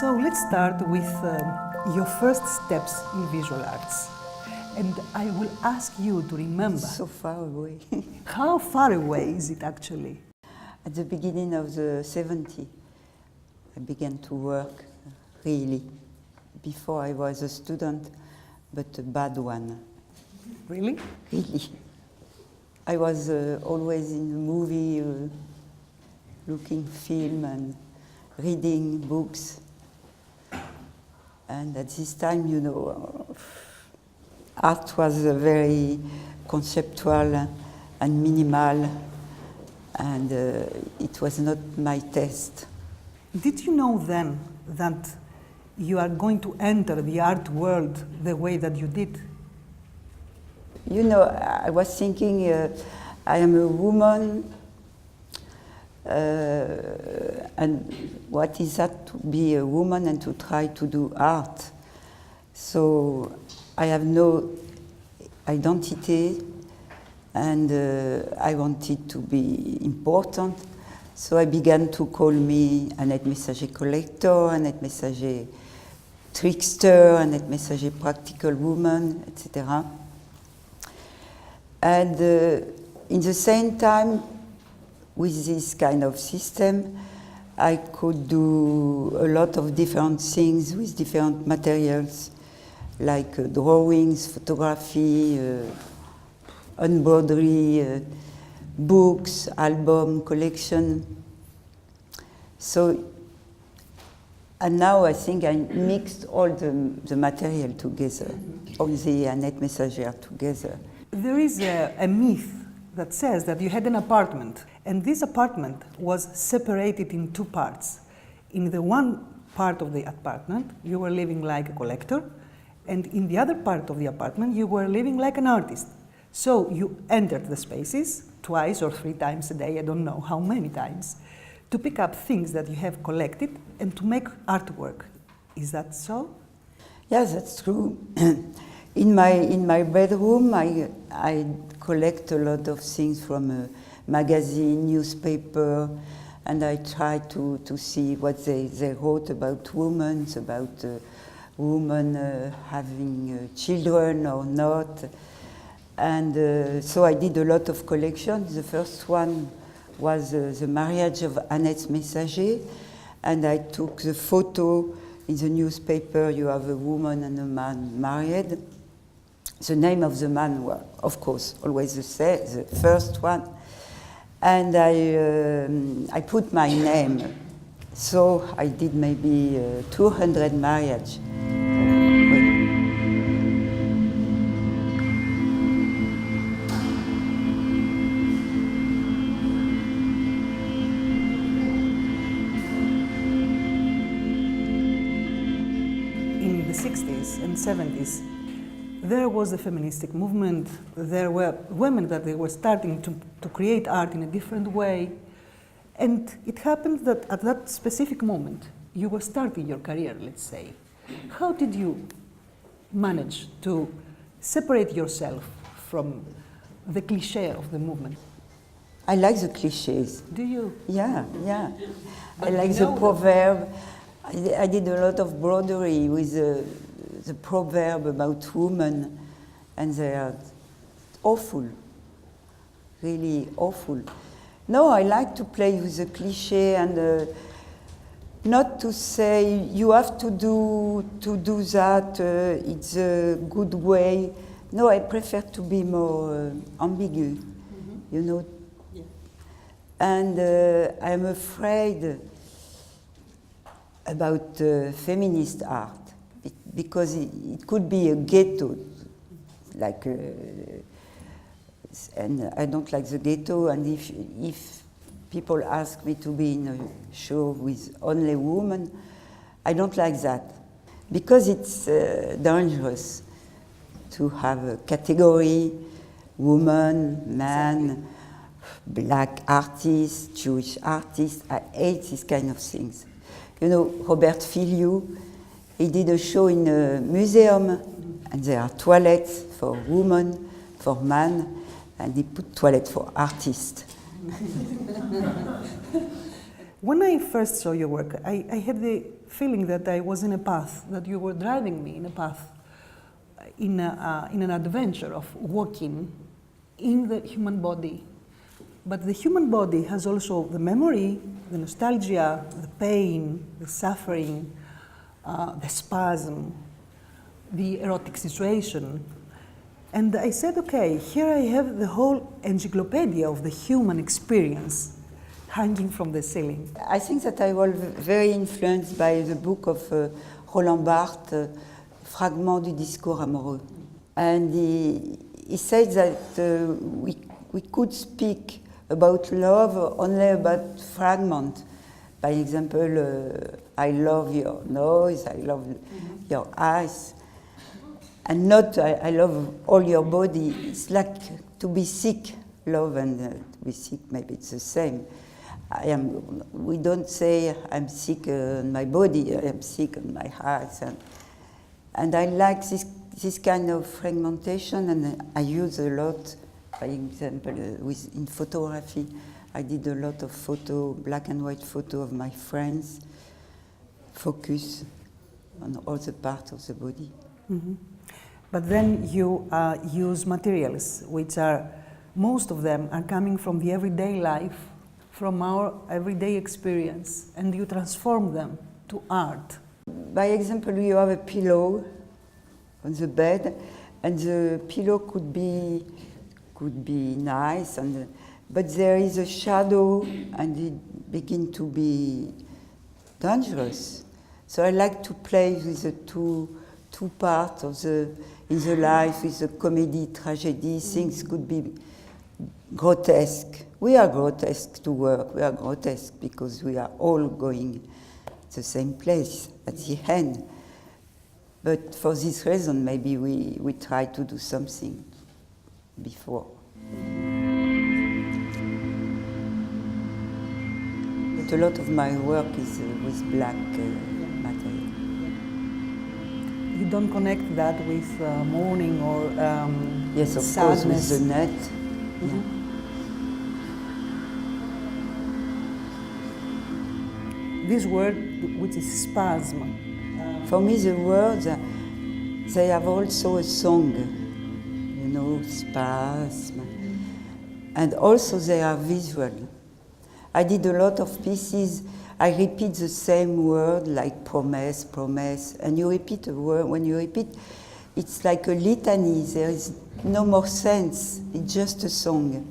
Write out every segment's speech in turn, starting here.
So let's start with your first steps in visual arts. And I will ask you to remember. So far away. How far away is it actually? At the beginning of the 70s, I began to work really. Before I was a student, but a bad one. Really? Really. I was always in the movie, looking film and reading books. And at this time, you know, art was very conceptual and minimal, and it was not my taste. Did you know then that you are going to enter the art world the way that you did? You know, I was thinking, I am a woman, and what is that to be a woman and to try to do art? So I have no identity, and I wanted to be important. So I began to call me Annete Messager collector, Annete Messager trickster, Annete Messager practical woman, etc. And in the same time, with this kind of system, I could do a lot of different things with different materials, like drawings, photography, embroidery, books, album, collection. So, and now I think I mixed all the material together, all the Annete Messager together. There is a myth that says that you had an apartment, and this apartment was separated in two parts. In the one part of the apartment, you were living like a collector, and in the other part of the apartment, you were living like an artist. So you entered the spaces twice or three times a day, I don't know how many times, to pick up things that you have collected and to make artwork. Is that so? Yes, that's true. In my bedroom, I collect a lot of things from a magazine, newspaper, and I try to see what they wrote about women, about women having children or not. And so I did a lot of collections. The first one was the marriage of Annete Messager, and I took the photo in the newspaper. You have a woman and a man married. The name of the man was, of course, always the first one. And I put my name. So I did maybe 200 marriages. In the 60s and 70s, there was a feministic movement. There were women that they were starting to create art in a different way. And it happened that at that specific moment, you were starting your career, let's say. How did you manage to separate yourself from the cliché of the movement? I like the cliches. Do you? Yeah, yeah. But I like the proverb. I did a lot of broderie with the proverb about women, and they are awful, really awful. No, I like to play with the cliché and not to say you have to do that, it's a good way. No, I prefer to be more ambigu, you know. Yeah. And I'm afraid about feminist art, because it could be a ghetto, like, and I don't like the ghetto. And if people ask me to be in a show with only women, I don't like that, because it's dangerous to have a category: woman, man, black artist, Jewish artist. I hate these kind of things. You know, Robert Filiu, he did a show in a museum, and there are toilets for women, for men, and he put toilets for artists. When I first saw your work, I had the feeling that I was in a path, that you were driving me in a path, in an adventure of walking in the human body. But the human body has also the memory, the nostalgia, the pain, the suffering, the spasm, the erotic situation. And I said, okay, here I have the whole encyclopedia of the human experience hanging from the ceiling. I think that I was very influenced by the book of Roland Barthes, Fragments du discours amoureux. And he said that we could speak about love only about fragments. By example, I love your nose, I love your eyes, and not I love all your body. It's like to be sick, love, and to be sick, maybe it's the same. We don't say I'm sick on my body, I am sick on my heart. And I like this kind of fragmentation, and I use a lot. For example, in photography, I did a lot of black and white photo of my friends, focus on all the parts of the body. Mm-hmm. But then you use materials, which are, most of them are coming from the everyday life, from our everyday experience, and you transform them to art. By example, you have a pillow on the bed, and the pillow could be nice, but there is a shadow, and it begins to be dangerous. So I like to play with the two parts of in the life, with the comedy, tragedy. Things could be grotesque. We are grotesque to work. We are grotesque because we are all going the same place at the end. But for this reason, maybe we try to do something before. But a lot of my work is with black material. You don't connect that with mourning or yes, of sadness. Course, with the net. Mm-hmm. Yeah. This word, which is spasm. For me, the words, they have also a song, you know, spasm. And also they are visual. I did a lot of pieces, I repeat the same word, like promise, promise, and you repeat a word, when you repeat, it's like a litany, there is no more sense, it's just a song,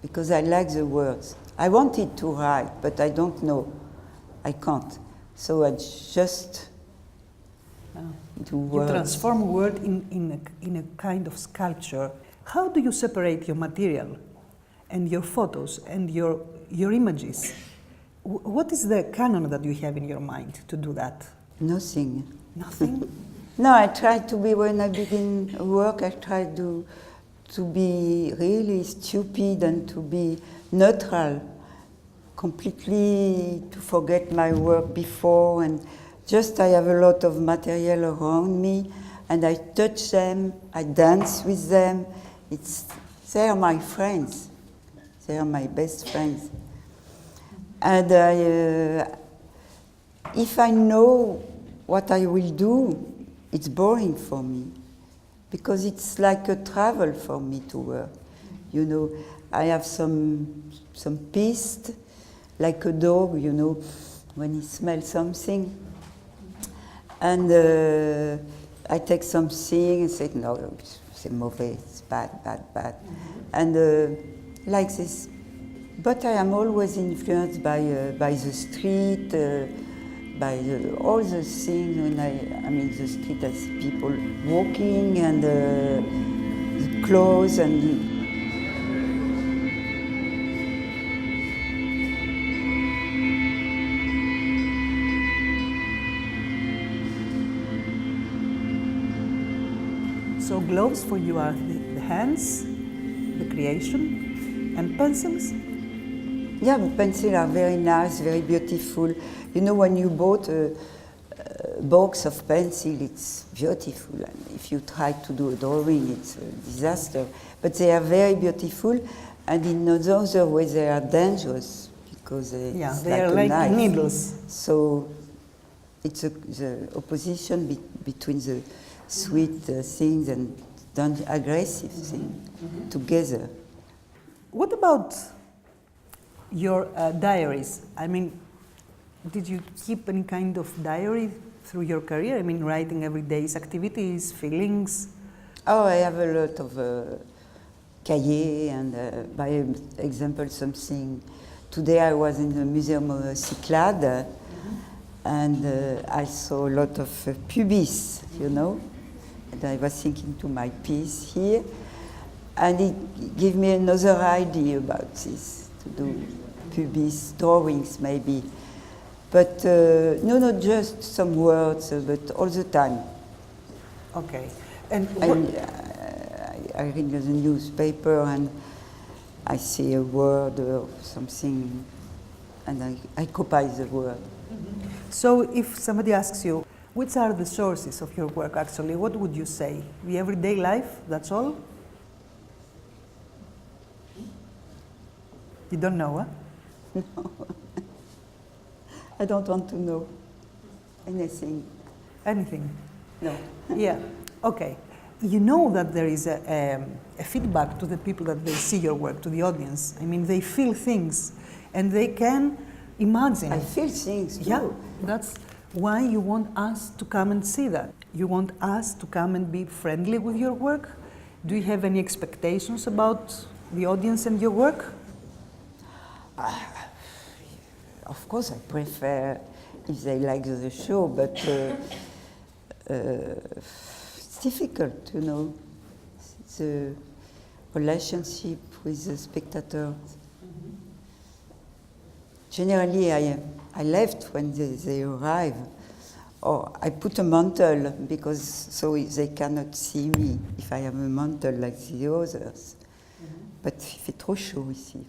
because I like the words. I wanted to write, but I don't know, I can't. So I just do words. You transform a word in a kind of sculpture. How do you separate your material and your photos and your images? What is the canon that you have in your mind to do that? Nothing. Nothing? No, I try to be, when I begin work, I try to be really stupid and to be neutral, completely to forget my work before, and just I have a lot of material around me, and I touch them, I dance with them. They are my friends. They are my best friends. And if I know what I will do, it's boring for me, because it's like a travel for me to work. You know, I have some piste, like a dog, you know, when he smells something. And I take something and say, no, c'est mauvais, it's bad, bad, bad. And like this. But I am always influenced by the street, by all the things. When I'm in the street, I see people walking, and the clothes, and so gloves for you are the hands, the creation, and pencils? yeah, the pencils are very nice, very beautiful. You know, when you bought a box of pencil, it's beautiful. And if you try to do a drawing, it's a disaster. But they are very beautiful, and in another way, they are dangerous, because Yeah, it's they are like a knife. needles. So it's the opposition between the sweet things and the aggressive thing together. What about your diaries? I mean, did you keep any kind of diary through your career? I mean, writing every day's activities, feelings? Oh, I have a lot of cahiers and, by example, something. Today I was in the Museum of Cyclades and I saw a lot of pubis, you know. And I was thinking to my piece here, and it gave me another idea about this, to do pubis drawings maybe. But no, not just some words, but all the time. Okay. And I read the newspaper and I see a word or something and I copy the word. so if somebody asks you, which are the sources of your work actually, what would you say? The everyday life, that's all? You don't know, huh? No. I don't want to know anything. Anything? No. Yeah, okay. You know that there is a feedback to the people that they see your work, to the audience. I mean, they feel things and they can imagine. I feel things too. Yeah, that's why you want us to come and see that. You want us to come and be friendly with your work. Do you have any expectations about the audience and your work? Of course, I prefer if they like the show, but it's difficult, you know, the relationship with the spectators. Generally, I left when they arrive, or I put a mantle because so they cannot see me if I have a mantle like the others. But il fait trop chaud ici.